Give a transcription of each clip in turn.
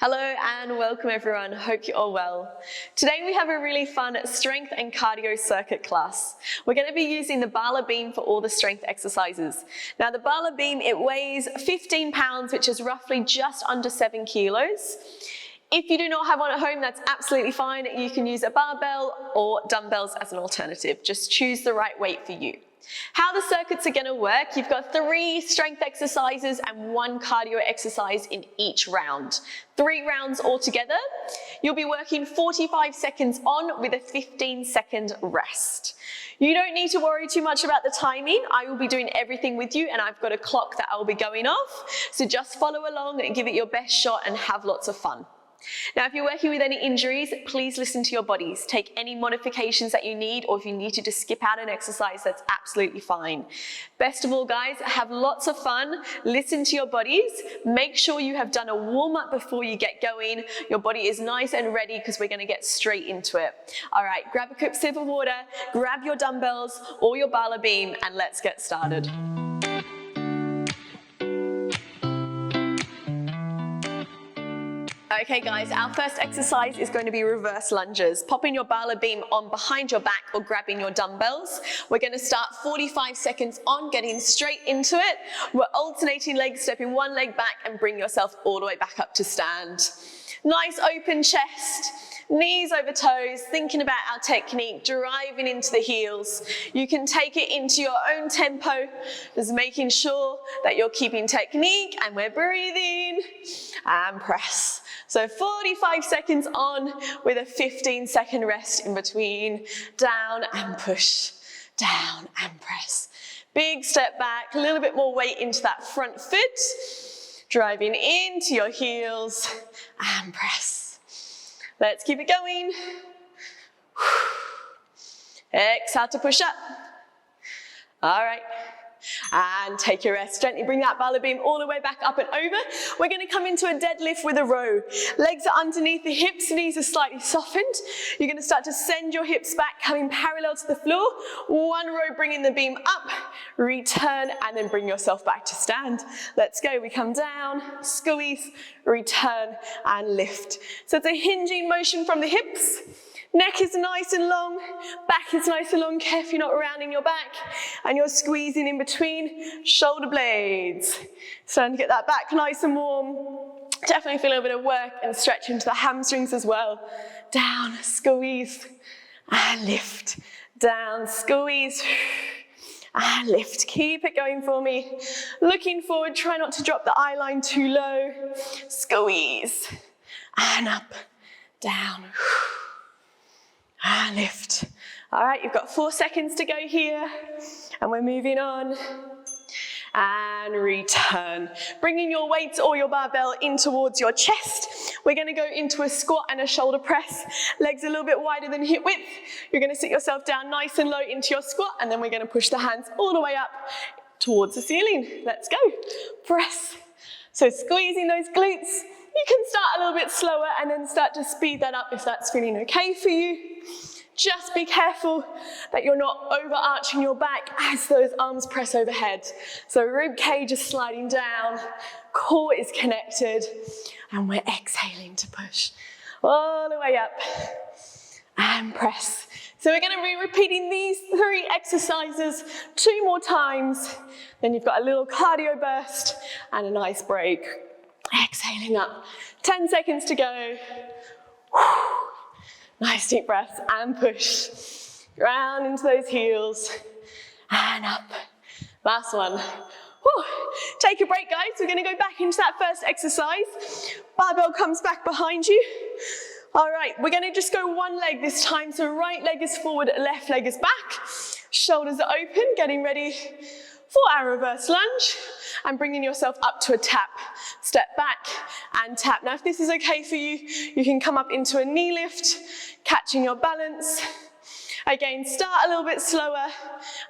Hello and welcome everyone, hope you're all well. Today we have a really fun strength and cardio circuit class. We're going to be using the Bala beam for all the strength exercises. Now the Bala beam, it weighs 15 pounds, which is roughly just under 7 kilos. If you do not have one at home, that's absolutely fine. You can use a barbell or dumbbells as an alternative. Just choose the right weight for you. How the circuits are going to work, you've got 3 strength exercises and 1 cardio exercise in each round. 3 rounds altogether. You'll be working 45 seconds on with a 15-second rest. You don't need to worry too much about the timing. I will be doing everything with you and I've got a clock that I'll be going off. So just follow along and give it your best shot and have lots of fun. Now, if you're working with any injuries, please listen to your bodies. Take any modifications that you need, or if you need to just skip out an exercise, that's absolutely fine. Best of all, guys, have lots of fun. Listen to your bodies. Make sure you have done a warm-up before you get going. Your body is nice and ready because we're going to get straight into it. All right, grab a quick sip of water, grab your dumbbells or your Bala beam, and let's get started. Okay guys, our first exercise is going to be reverse lunges. Popping your Bala beam on behind your back or grabbing your dumbbells. We're going to start 45 seconds on, getting straight into it. We're alternating legs, stepping one leg back and bring yourself all the way back up to stand. Nice open chest. Knees over toes, thinking about our technique, driving into the heels. You can take it into your own tempo, just making sure that you're keeping technique and we're breathing and press. So 45 seconds on with a 15-second rest in between. Down and push, down and press. Big step back, a little bit more weight into that front foot. Driving into your heels and press. Let's keep it going. Exhale to push up. All right. And take your rest. Gently bring that Bala beam all the way back up and over. We're going to come into a deadlift with a row. Legs are underneath the hips, knees are slightly softened. You're going to start to send your hips back, coming parallel to the floor. One row, bringing the beam up, return, and then bring yourself back to stand. Let's go. We come down, squeeze, return, and lift. So it's a hinging motion from the hips. Neck is nice and long, back is nice and long, careful you're not rounding your back, and you're squeezing in between shoulder blades. Starting to get that back nice and warm. Definitely feel a little bit of work and stretch into the hamstrings as well. Down, squeeze, and lift. Down, squeeze, and lift. Keep it going for me. Looking forward, try not to drop the eye line too low. Squeeze, and up, down. And lift. All right, you've got 4 seconds to go here. And we're moving on. And return. Bringing your weights or your barbell in towards your chest. We're going to go into a squat and a shoulder press. Legs a little bit wider than hip width. You're going to sit yourself down nice and low into your squat. And then we're going to push the hands all the way up towards the ceiling. Let's go. Press. So squeezing those glutes. You can start a little bit slower and then start to speed that up if that's feeling okay for you. Just be careful that you're not overarching your back as those arms press overhead. So rib cage is sliding down, core is connected, and we're exhaling to push all the way up and press. So we're going to be repeating these 3 exercises 2 more times. Then you've got a little cardio burst and a nice break. Exhaling up. 10 seconds to go. Nice deep breaths and push. Round into those heels and up. Last one. Take a break, guys. We're going to go back into that first exercise. Barbell comes back behind you. All right, we're going to just go one leg this time. So right leg is forward, left leg is back. Shoulders are open, getting ready for our reverse lunge and bringing yourself up to a tap. Step back and tap. Now, if this is okay for you, you can come up into a knee lift, catching your balance. Again, start a little bit slower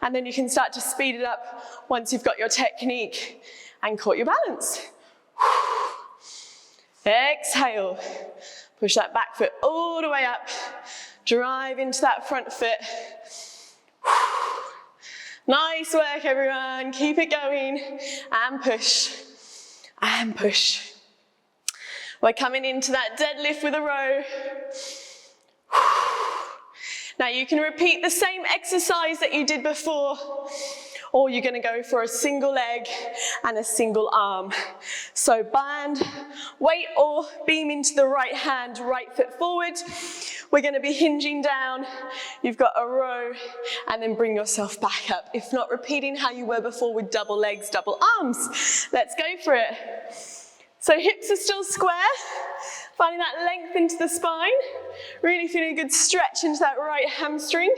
and then you can start to speed it up once you've got your technique and caught your balance. Exhale. Push that back foot all the way up. Drive into that front foot. Nice work, everyone. Keep it going. And push. And push. We're coming into that deadlift with a row. Now you can repeat the same exercise that you did before, or you're going to go for a single leg and a single arm. So band, weight or beam into the right hand, right foot forward. We're going to be hinging down. You've got a row, and then bring yourself back up. If not, repeating how you were before with double legs, double arms. Let's go for it. So hips are still square. Finding that length into the spine. Really feeling a good stretch into that right hamstring.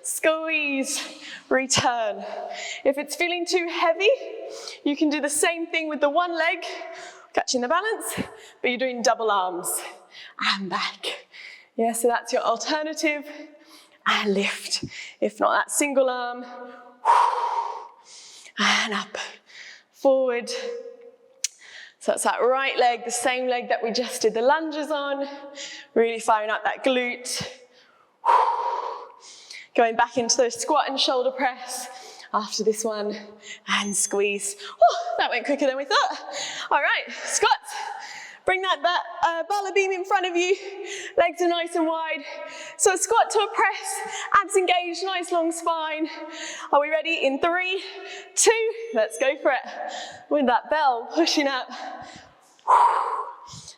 Squeeze, return. If it's feeling too heavy, you can do the same thing with the one leg, catching the balance, but you're doing double arms. And back. Yeah, so that's your alternative. And lift. If not, that single arm. And up. Forward. So that's that right leg, the same leg that we just did the lunges on. Really firing up that glute. Going back into those squat and shoulder press after this one. And squeeze. That went quicker than we thought. All right, squats. Bring that Bala beam in front of you. Legs are nice and wide. So a squat to a press. Abs engaged, nice long spine. Are we ready? In 3, 2, let's go for it. With that bell pushing up.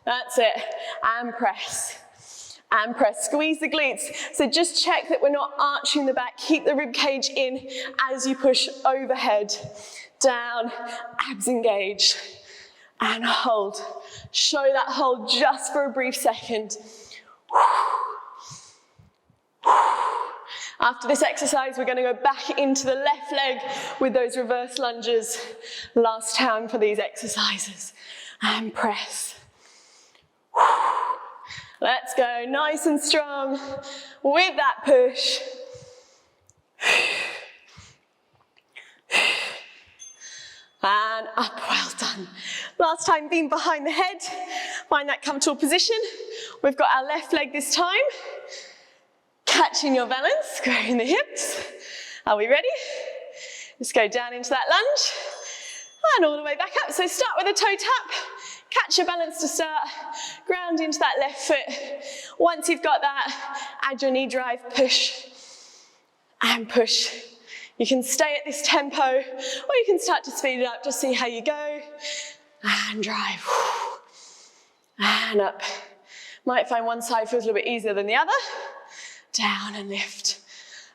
That's it. And press. And press. Squeeze the glutes. So just check that we're not arching the back. Keep the rib cage in as you push overhead. Down. Abs engaged. And hold. Show that hold just for a brief second. After this exercise, we're going to go back into the left leg with those reverse lunges. Last time for these exercises. And press. Let's go, nice and strong with that push. And up, well done. Last time, being behind the head. Find that comfortable position. We've got our left leg this time. Catching your balance, squaring the hips. Are we ready? Let's go down into that lunge. And all the way back up. So start with a toe tap. Catch your balance to start. Ground into that left foot. Once you've got that, add your knee drive, push. And push. You can stay at this tempo, or you can start to speed it up, just see how you go. And drive. And up. Might find one side feels a little bit easier than the other. Down and lift.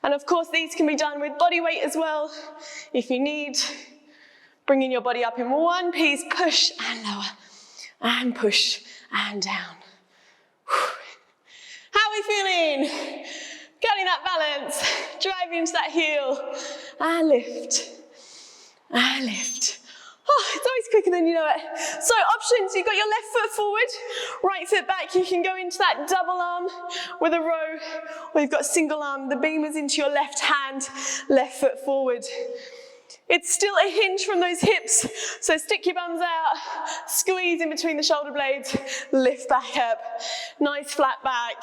And of course, these can be done with body weight as well, if you need. Bringing your body up in one piece, push and lower. And push and down. How are we feeling? Getting that balance, driving into that heel, and lift, and lift. It's always quicker than you know it. So options, you've got your left foot forward, right foot back. You can go into that double arm with a row, or you've got single arm. The beam is into your left hand, left foot forward. It's still a hinge from those hips, so stick your bums out, squeeze in between the shoulder blades, lift back up, nice flat back.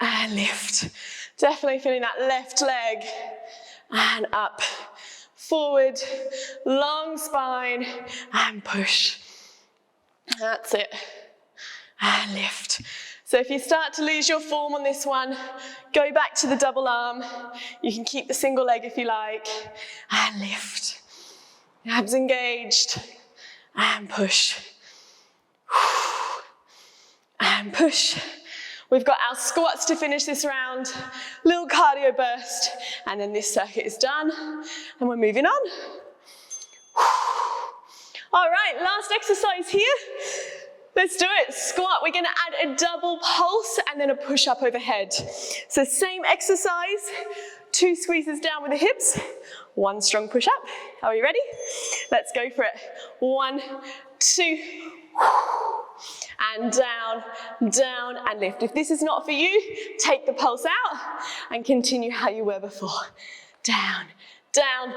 And lift. Definitely feeling that left leg. And up. Forward. Long spine. And push. That's it. And lift. So if you start to lose your form on this one, go back to the double arm. You can keep the single leg if you like. And lift. Abs engaged. And push. And push. We've got our squats to finish this round, little cardio burst, and then this circuit is done, and we're moving on. All right, last exercise here. Let's do it. Squat, we're gonna add a double pulse and then a push up overhead. So same exercise, 2 squeezes down with the hips, 1 strong push up. Are we ready? Let's go for it. 1, 2, and down, down, and lift. If this is not for you, take the pulse out and continue how you were before. Down, down,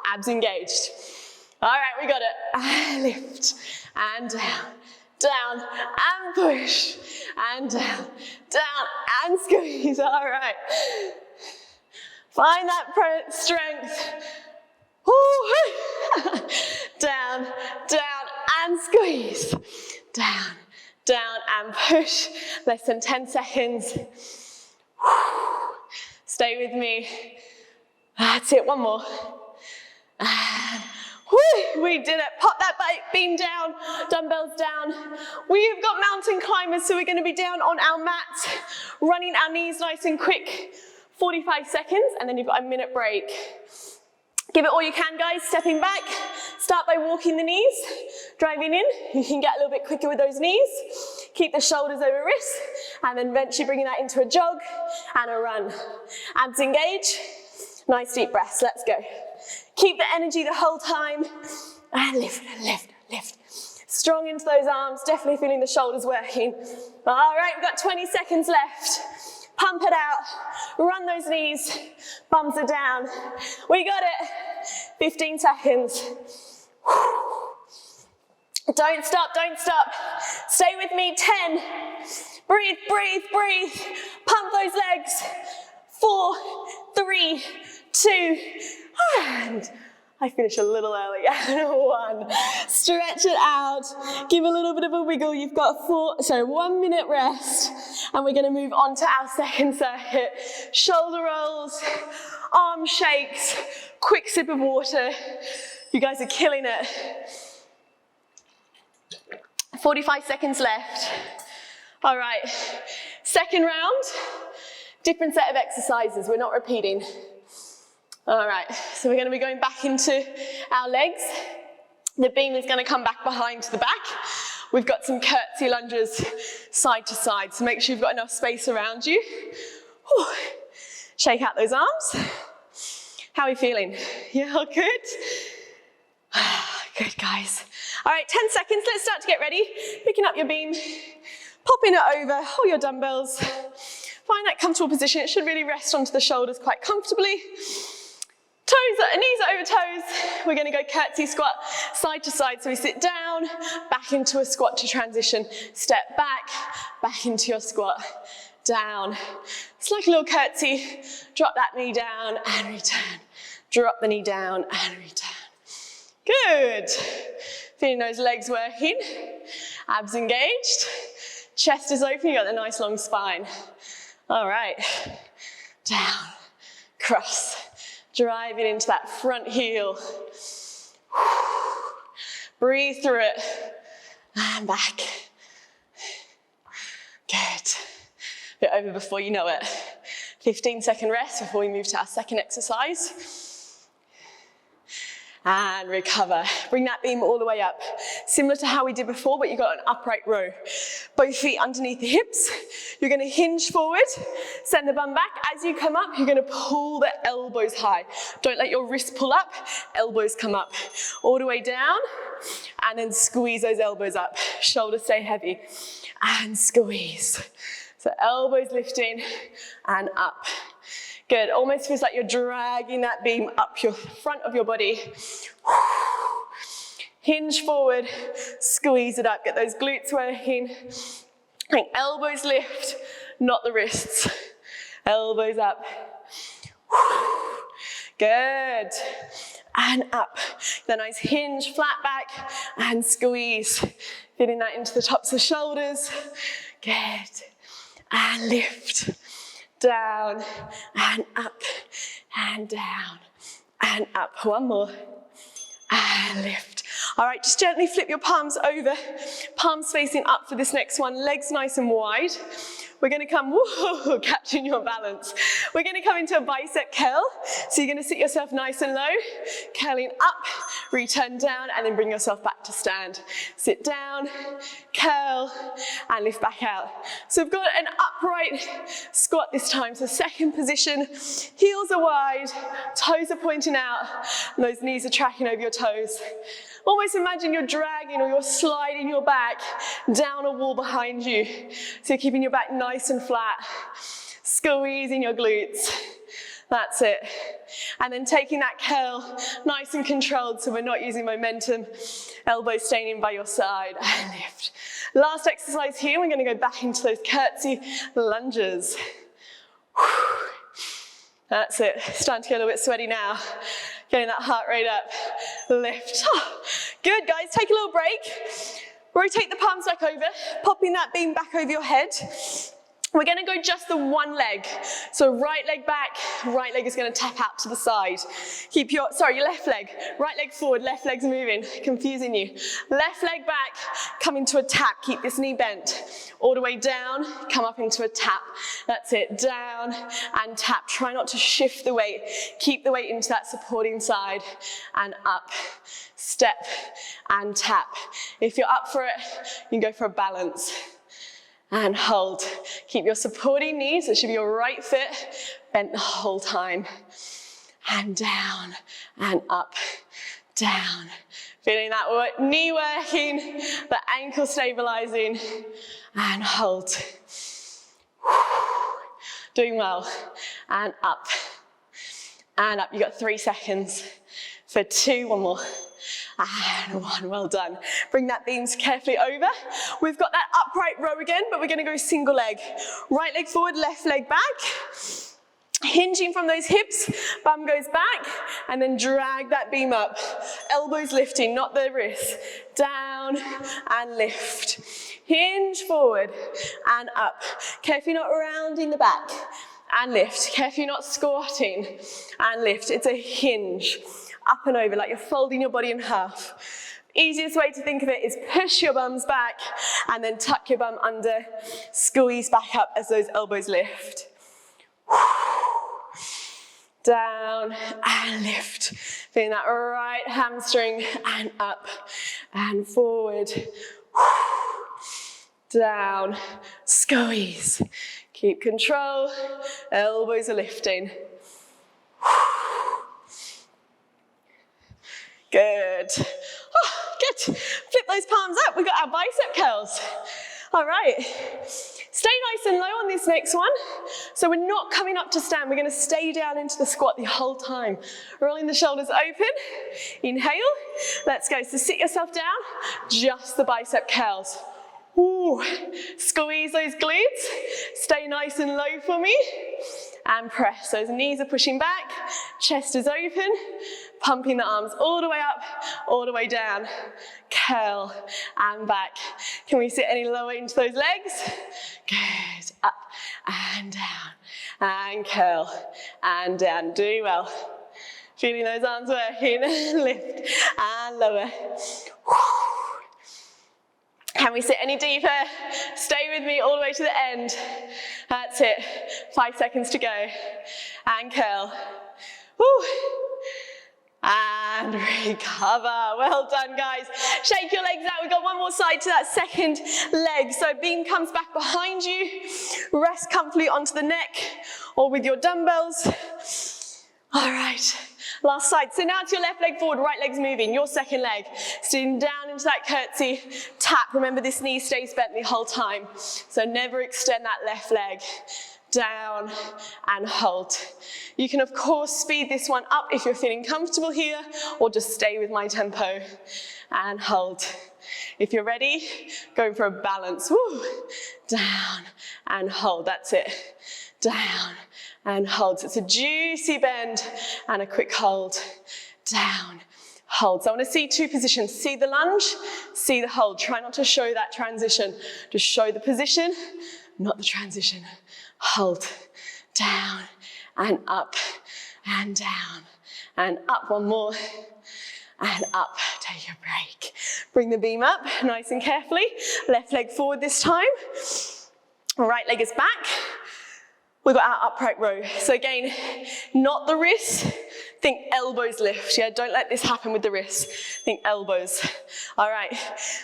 abs engaged. All right, we got it. And lift, and down, down, and push, and down, down, and squeeze. All right. Find that strength. Down, down, and squeeze. down, down, and push. Less than 10 seconds. Stay with me. That's it, one more. And whoo, we did it. Pop that beam down, dumbbells down. We've got mountain climbers, so we're going to be down on our mats, running our knees nice and quick, 45 seconds, and then you've got a minute break. Give it all you can, guys. Stepping back. Start by walking the knees, driving in. You can get a little bit quicker with those knees. Keep the shoulders over wrists, and then eventually bringing that into a jog and a run. Abs engage. Nice deep breaths. Let's go. Keep the energy the whole time. And lift, lift, lift. Strong into those arms. Definitely feeling the shoulders working. All right, we've got 20 seconds left. Pump it out. Run those knees. Bums are down. We got it. 15 seconds. Don't stop, don't stop. Stay with me. 10. Breathe, breathe, breathe. Pump those legs. 4, 3, 2, and I finished a little early. 1. Stretch it out. Give a little bit of a wiggle. You've got 1 minute rest. And we're going to move on to our second circuit. Shoulder rolls, arm shakes, quick sip of water. You guys are killing it. 45 seconds left. All right, second round. Different set of exercises. We're not repeating. All right, so we're going to be going back into our legs. The beam is going to come back behind to the back. We've got some curtsy lunges side to side, so make sure you've got enough space around you. Whew. Shake out those arms. How are we feeling? Yeah, all good? Good, guys. All right, 10 seconds. Let's start to get ready. Picking up your beam, popping it over, hold your dumbbells. Find that comfortable position. It should really rest onto the shoulders quite comfortably. Knees over toes. We're going to go curtsy squat side to side. So we sit down, back into a squat to transition. Step back, back into your squat. Down. It's like a little curtsy. Drop that knee down and return. Drop the knee down and return. Good. Feeling those legs working. Abs engaged. Chest is open. You've got the nice long spine. All right. Down. Cross. Drive it into that front heel. Breathe through it. And back. Good. Bit over before you know it. 15-second rest before we move to our second exercise. And recover. Bring that beam all the way up. Similar to how we did before, but you've got an upright row. Both feet underneath the hips. You're going to hinge forward, send the bum back. As you come up, you're going to pull the elbows high. Don't let your wrists pull up, elbows come up. All the way down, and then squeeze those elbows up. Shoulders stay heavy, and squeeze. So elbows lifting, and up. Good, almost feels like you're dragging that beam up your front of your body. Hinge forward, squeeze it up, get those glutes working. And elbows lift, not the wrists. Elbows up. Good. And up. Then nice hinge, flat back, and squeeze. Getting that into the tops of the shoulders. Good. And lift. Down, and up, and down, and up. One more. And lift. All right, just gently flip your palms over. Palms facing up for this next one. Legs nice and wide. We're going to come, whoa, catching your balance. We're going to come into a bicep curl. So you're going to sit yourself nice and low, curling up, return down, and then bring yourself back to stand. Sit down, curl, and lift back out. So we've got an upright squat this time. So second position, heels are wide, toes are pointing out, and those knees are tracking over your toes. Almost imagine you're dragging or you're sliding your back down a wall behind you. So you're keeping your back nice and flat, squeezing your glutes. That's it. And then taking that curl nice and controlled so we're not using momentum. Elbows staying in by your side and lift. Last exercise here, we're going to go back into those curtsy lunges. That's it. Starting to get a little bit sweaty now. Getting that heart rate up. Lift. Good, guys. Take a little break. Rotate the palms back over, popping that beam back over your head. We're going to go just the one leg. So right leg back, right leg is going to tap out to the side. Keep your left leg. Right leg forward, left leg's moving. Confusing you. Left leg back, come into a tap. Keep this knee bent. All the way down, come up into a tap. That's it. Down and tap. Try not to shift the weight. Keep the weight into that supporting side. And up. Step and tap. If you're up for it, you can go for a balance. And hold. Keep your supporting knees, it should be your right foot, bent the whole time. And down, and up, down. Feeling that knee working, the ankle stabilizing, and hold. Doing well. And up. And up. You got 3 seconds. For 2, one more. And 1, well done. Bring that beams carefully over. We've got that upright row again, but we're going to go single leg. Right leg forward, left leg back. Hinging from those hips, bum goes back, and then drag that beam up. Elbows lifting, not the wrists. Down and lift. Hinge forward and up. Carefully not rounding the back. And lift. Carefully not squatting. And lift. It's a hinge. Up and over, like you're folding your body in half. Easiest way to think of it is push your bums back and then tuck your bum under, squeeze back up as those elbows lift. Down and lift. Feeling that right hamstring and up and forward. Down, squeeze. Keep control, elbows are lifting. Good. Oh, good. Flip those palms up. We've got our bicep curls. All right. Stay nice and low on this next one. So we're not coming up to stand. We're going to stay down into the squat the whole time. Rolling the shoulders open. Inhale. Let's go. So sit yourself down. Just the bicep curls. Ooh. Squeeze those glutes. Stay nice and low for me. And press. Those knees are pushing back. Chest is open. Pumping the arms all the way up, all the way down. Curl and back. Can we sit any lower into those legs? Good. Up and down. And curl and down. Do well. Feeling those arms working. Lift and lower. Can we sit any deeper? Stay with me all the way to the end. That's it. 5 seconds to go. And curl. Woo. And recover. Well done, guys. Shake your legs out. We've got one more side to that second leg. So beam comes back behind you. Rest comfortably onto the neck or with your dumbbells. All right. Last side. So now it's your left leg forward, right leg's moving. Your second leg. Sitting down into that curtsy. Tap. Remember, this knee stays bent the whole time. So never extend that left leg. Down and hold. You can, of course, speed this one up if you're feeling comfortable here, or just stay with my tempo and hold. If you're ready, going for a balance. Woo. Down and hold. That's it. Down and hold. So it's a juicy bend and a quick hold. Down, hold. So I want to see 2 positions. See the lunge, see the hold. Try not to show that transition. Just show the position, not the transition. Hold. Down and up and down and up. One more. And up. Take a break. Bring the beam up nice and carefully. Left leg forward this time. Right leg is back. We've got our upright row. So again, not the wrists. Think elbows lift. Yeah, don't let this happen with the wrists. Think elbows. All right,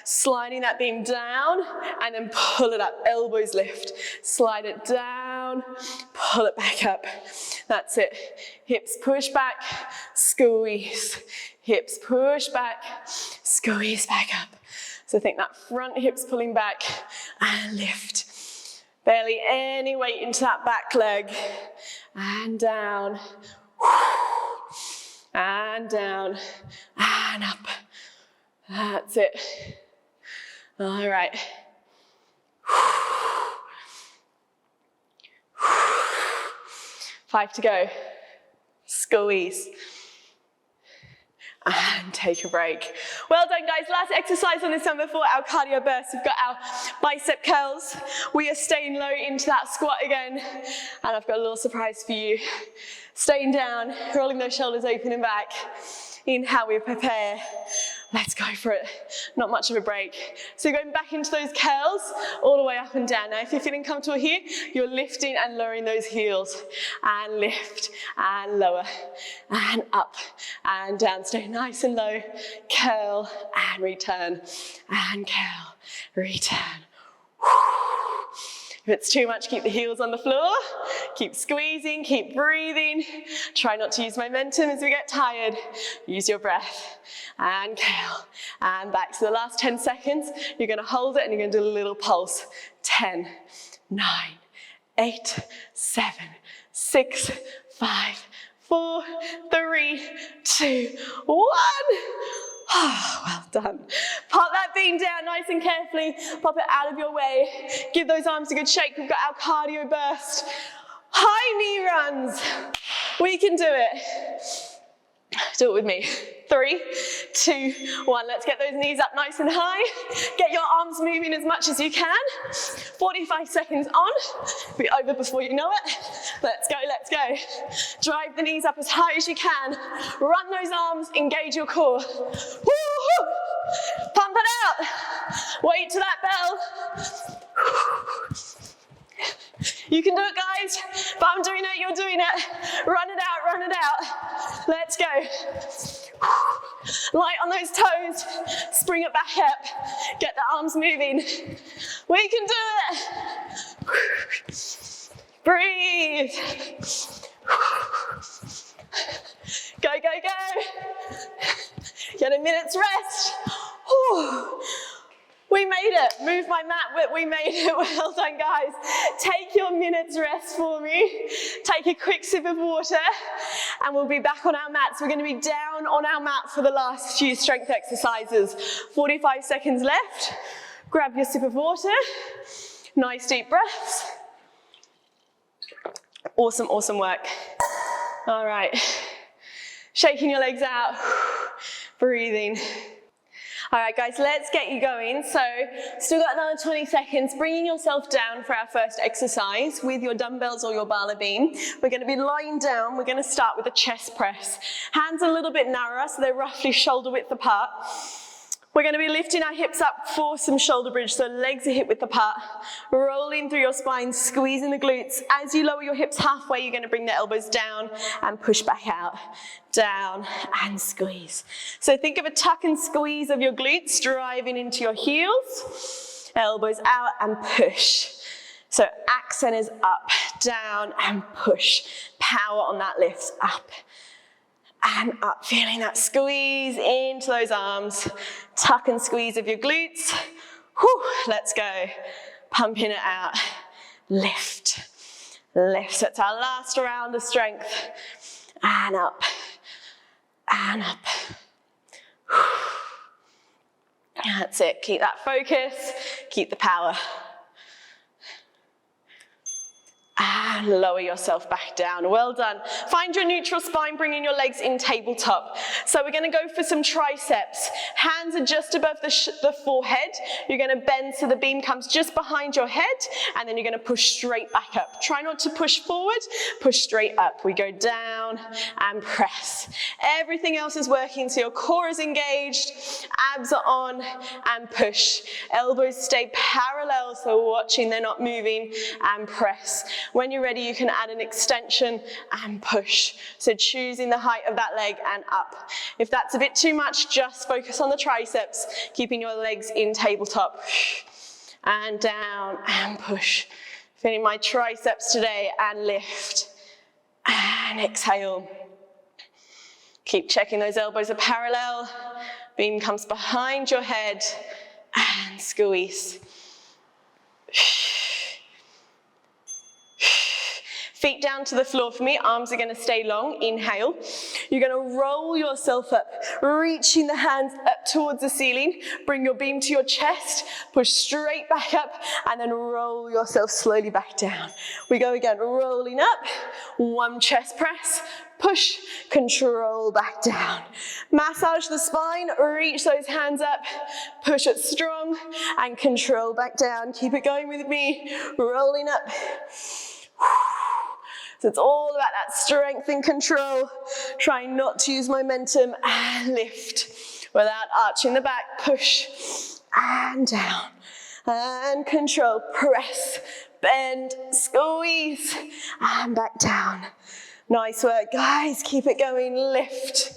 sliding that beam down and then pull it up. Elbows lift. Slide it down, pull it back up. That's it. Hips push back, squeeze. Hips push back, squeeze back up. So think that front hip's pulling back and lift. Barely any weight into that back leg. And down. And down. And up. That's it. All right. 5 to go. Squeeze. and take a break. Well done, guys. Last exercise on this one before our cardio burst. We've got our bicep curls. We are staying low into that squat again. And I've got a little surprise for you. Staying down, rolling those shoulders open and back. Inhale, we prepare. Let's go for it. Not much of a break. So going back into those curls, all the way up and down. Now, if you're feeling comfortable here, you're lifting and lowering those heels. And lift and lower and up and down. Stay nice and low. Curl and return. And curl, return. If it's too much, keep the heels on the floor. Keep squeezing, keep breathing. Try not to use momentum as we get tired. Use your breath. And curl. And back. So the last 10 seconds, you're going to hold it and you're going to do a little pulse. 10, 9, 8, 7, 6, 5, 4, 3, 2, 1. Oh, well done. Pop that beam down nice and carefully. Pop it out of your way. Give those arms a good shake. We've got our cardio burst. High knee runs. We can do it. Do it with me. 3, 2, 1. Let's get those knees up nice and high. Get your arms moving as much as you can. 45 seconds on. Be over before you know it. Let's go, let's go. Drive the knees up as high as you can. Run those arms, engage your core. Woo-hoo. Pump it out. Wait to that bell. You can do it, guys. If I'm doing it, you're doing it. Run it out, run it out. Let's go. Light on those toes. Spring it back up. Get the arms moving. We can do it. Breathe. Go, go, go. Get a minute's rest. Whew. We made it. Move my mat, we made it. Well done, guys. Take your minute's rest for me. Take a quick sip of water and we'll be back on our mats. We're going to be down on our mat for the last few strength exercises. 45 seconds left. Grab your sip of water. Nice deep breaths. Awesome, awesome work. All right. Shaking your legs out. Breathing. All right, guys, let's get you going. So, still got another 20 seconds. Bringing yourself down for our first exercise with your dumbbells or your Bala beam. We're going to be lying down. We're going to start with a chest press. Hands a little bit narrower, so they're roughly shoulder width apart. We're going to be lifting our hips up for some shoulder bridge, so legs are hip width apart. Rolling through your spine, squeezing the glutes. As you lower your hips halfway, you're going to bring the elbows down and push back out. Down and squeeze. So think of a tuck and squeeze of your glutes, driving into your heels. Elbows out and push. So accent is up, down and push. Power on that lift, up and up, feeling that squeeze into those arms. Tuck and squeeze of your glutes. Whew, let's go. Pumping it out. Lift, lift. So it's our last round of strength. And up, and up. Whew. That's it. Keep that focus. Keep the power. And lower yourself back down. Well done. Find your neutral spine, bringing your legs in tabletop. So we're going to go for some triceps. Hands are just above the forehead. You're going to bend so the beam comes just behind your head, and then you're going to push straight back up. Try not to push forward, push straight up. We go down and press. Everything else is working, so your core is engaged, abs are on, and push. Elbows stay parallel, so watching they're not moving, and press. When you're ready, you can add an extension and push. So choosing the height of that leg and up. If that's a bit too much, just focus on the triceps, keeping your legs in tabletop. And down and push. Feeling my triceps today, and lift. And exhale. Keep checking those elbows are parallel. Beam comes behind your head and squeeze. Feet down to the floor for me, arms are going to stay long, inhale. You're going to roll yourself up, reaching the hands up towards the ceiling. Bring your beam to your chest, push straight back up, and then roll yourself slowly back down. We go again, rolling up, one chest press, push, control back down. Massage the spine, reach those hands up, push it strong, and control back down. Keep it going with me, rolling up. So it's all about that strength and control. Trying not to use momentum, and lift. Without arching the back, push, and down. And control, press, bend, squeeze, and back down. Nice work, guys. Keep it going, lift.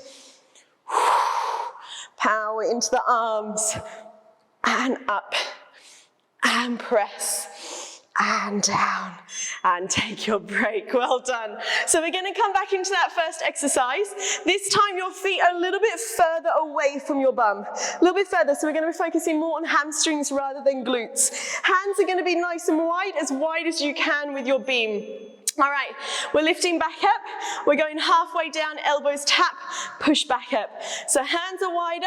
Power into the arms, and up, and press, and down, and take your break. Well done. So we're going to come back into that first exercise. This time your feet are a little bit further away from your bum. A little bit further, so we're going to be focusing more on hamstrings rather than glutes. Hands are going to be nice and wide as you can with your beam. All right, we're lifting back up. We're going halfway down, elbows tap, push back up. So hands are wider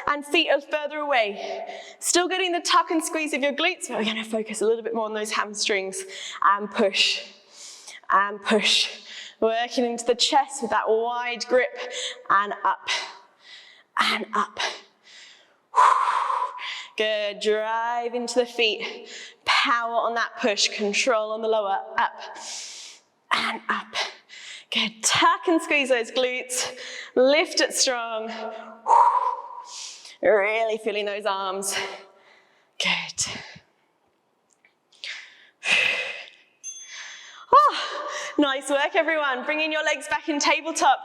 and feet are further away. Still getting the tuck and squeeze of your glutes, but we're going to focus a little bit more on those hamstrings. And push, and push. Working into the chest with that wide grip, and up, and up. Good, drive into the feet. Power on that push, control on the lower, up. And up. Good, tuck and squeeze those glutes. Lift it strong. Really feeling those arms. Good. Nice work, everyone. Bringing your legs back in tabletop.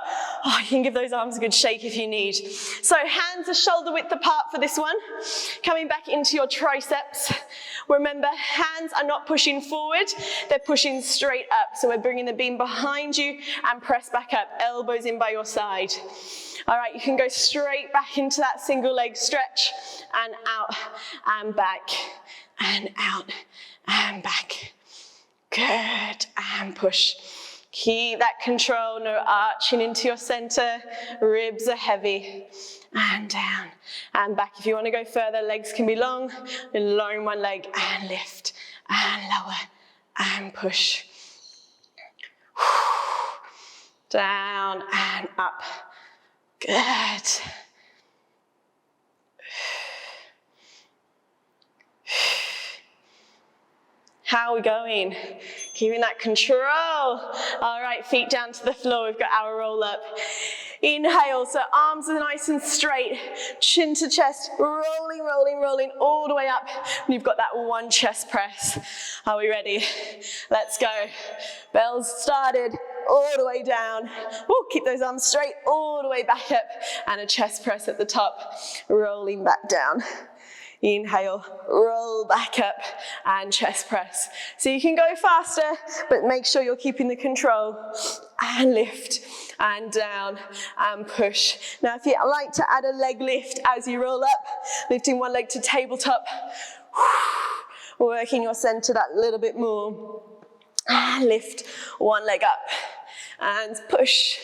Oh, you can give those arms a good shake if you need. So hands are shoulder width apart for this one. Coming back into your triceps. Remember, hands are not pushing forward, they're pushing straight up. So we're bringing the beam behind you and press back up, elbows in by your side. All right, you can go straight back into that single leg stretch, and out, and back, and out, and back. Good, and push. Keep that control, no arching into your center. Ribs are heavy. And down, and back. If you want to go further, legs can be long. Lowering one leg, and lift, and lower, and push. Down, and up. Good. How are we going? Keeping that control. All right, feet down to the floor. We've got our roll up. Inhale, so arms are nice and straight. Chin to chest, rolling, rolling, rolling all the way up. And you've got that one chest press. Are we ready? Let's go. Bells started all the way down. Ooh, keep those arms straight all the way back up. And a chest press at the top, rolling back down. Inhale, roll back up, and chest press. So you can go faster, but make sure you're keeping the control. And lift, and down, and push. Now if you like to add a leg lift as you roll up, lifting one leg to tabletop, working your center that little bit more. And lift one leg up, and push,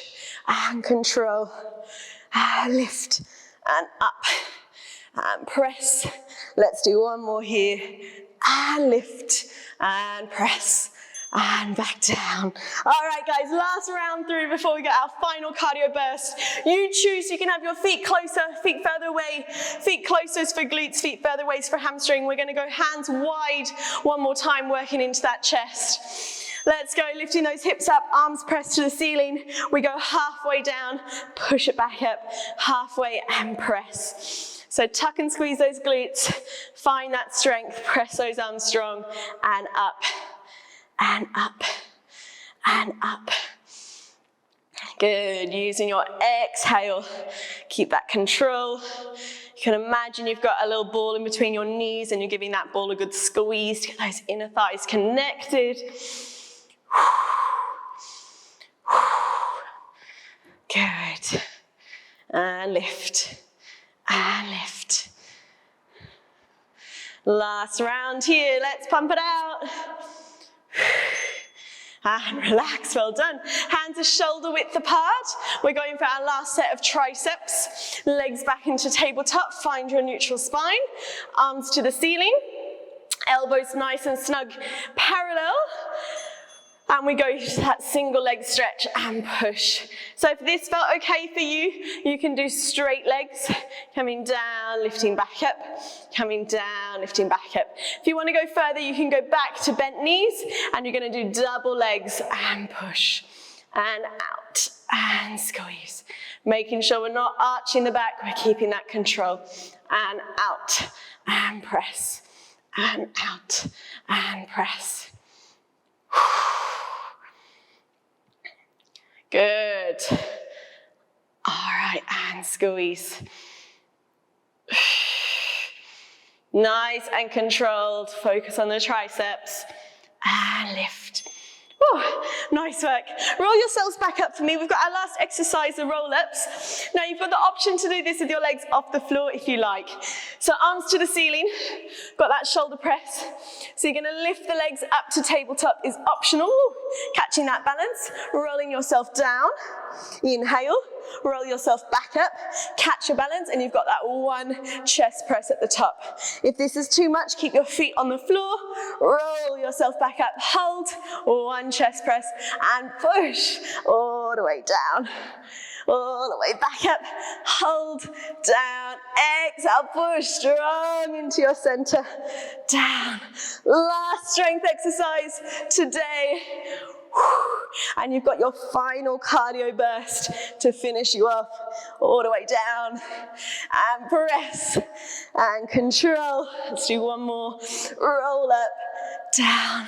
and control, and lift, and up. And press. Let's do one more here. And lift, and press, and back down. All right, guys, last round through before we get our final cardio burst. You choose, you can have your feet closer, feet further away. Feet closer for glutes, feet further away for hamstring. We're gonna go hands wide one more time, working into that chest. Let's go, lifting those hips up, arms pressed to the ceiling. We go halfway down, push it back up, halfway, and press. So tuck and squeeze those glutes, find that strength, press those arms strong, and up, and up, and up. Good, using your exhale, keep that control. You can imagine you've got a little ball in between your knees and you're giving that ball a good squeeze to get those inner thighs connected. Good, and lift. And lift. Last round here, let's pump it out. And relax, well done. Hands are shoulder width apart. We're going for our last set of triceps. Legs back into tabletop, find your neutral spine. Arms to the ceiling. Elbows nice and snug, parallel. And we go to that single leg stretch and push. So if this felt okay for you, you can do straight legs, coming down, lifting back up, coming down, lifting back up. If you want to go further, you can go back to bent knees, and you're going to do double legs and push, and out, and squeeze. Making sure we're not arching the back, we're keeping that control. And out, and press, and out, and press. Good. All right, and squeeze. Nice and controlled. Focus on the triceps. And lift. Whew, nice work. Roll yourselves back up for me. We've got our last exercise, the roll-ups. Now you've got the option to do this with your legs off the floor if you like. So arms to the ceiling, got that shoulder press. So you're gonna lift the legs up to tabletop is optional. Catching that balance, rolling yourself down. Inhale, roll yourself back up, catch your balance, and you've got that one chest press at the top. If this is too much, keep your feet on the floor, roll yourself back up, hold, one chest press, and push all the way down. All the way back up, hold, down, exhale, push strong into your center, down. Last strength exercise today. And you've got your final cardio burst to finish you off, all the way down, and press, and control. Let's do one more, roll up, down,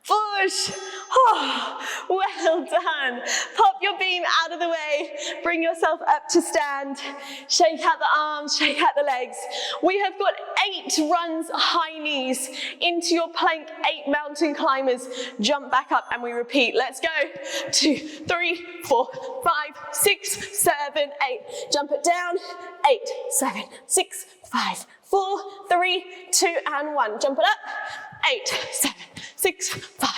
push. Oh, well done. Pop your beam out of the way. Bring yourself up to stand. Shake out the arms, shake out the legs. We have got 8 runs, high knees, into your plank, 8 mountain climbers. Jump back up and we repeat. Let's go. 2, 3, 4, 5, 6, 7, 8. Jump it down. 8, 7, 6, 5, 4, 3, 2, and 1. Jump it up. 8, 7, 6, 5,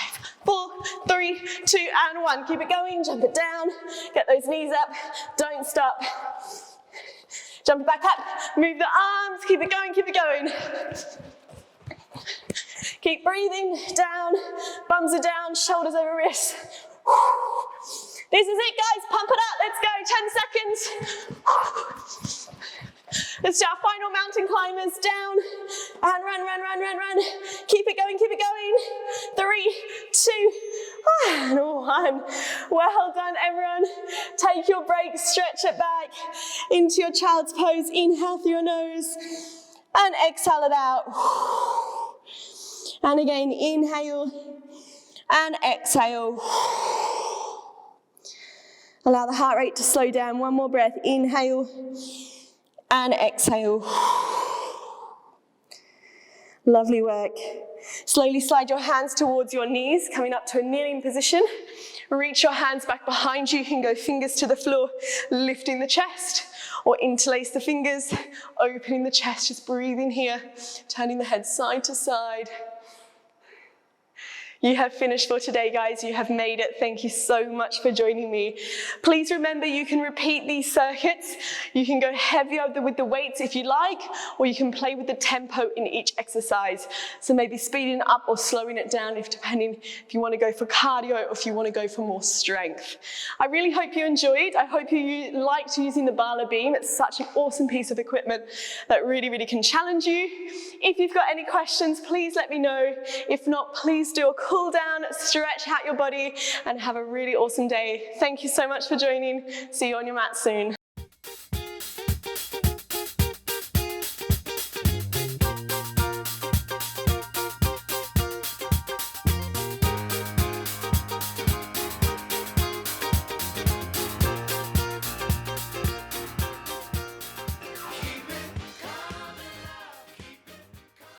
4, 3, 2, and 1. Keep it going, jump it down, get those knees up, don't stop. Jump it back up, move the arms, keep it going, keep it going. Keep breathing, down, bums are down, shoulders over wrists. This is it, guys, pump it up, let's go, 10 seconds. Let's do our final mountain climbers, down, and run, run, run, run, run. Keep it going, keep it going. 3, 2, and 1. Well done, everyone. Take your break, stretch it back into your child's pose. Inhale through your nose, and exhale it out. And again, inhale, and exhale. Allow the heart rate to slow down. One more breath, inhale, and exhale. Lovely work. Slowly slide your hands towards your knees, coming up to a kneeling position. Reach your hands back behind you. You can go fingers to the floor, lifting the chest, or interlace the fingers, opening the chest, just breathing here, turning the head side to side. You have finished for today, guys. You have made it. Thank you so much for joining me. Please remember, you can repeat these circuits. You can go heavier with the weights if you like, or you can play with the tempo in each exercise. So maybe speeding up or slowing it down, depending if you want to go for cardio or if you want to go for more strength. I really hope you enjoyed. I hope you liked using the Bala beam. It's such an awesome piece of equipment that really, really can challenge you. If you've got any questions, please let me know. If not, please do a cool down, stretch out your body, and have a really awesome day. Thank you so much for joining. See you on your mat soon.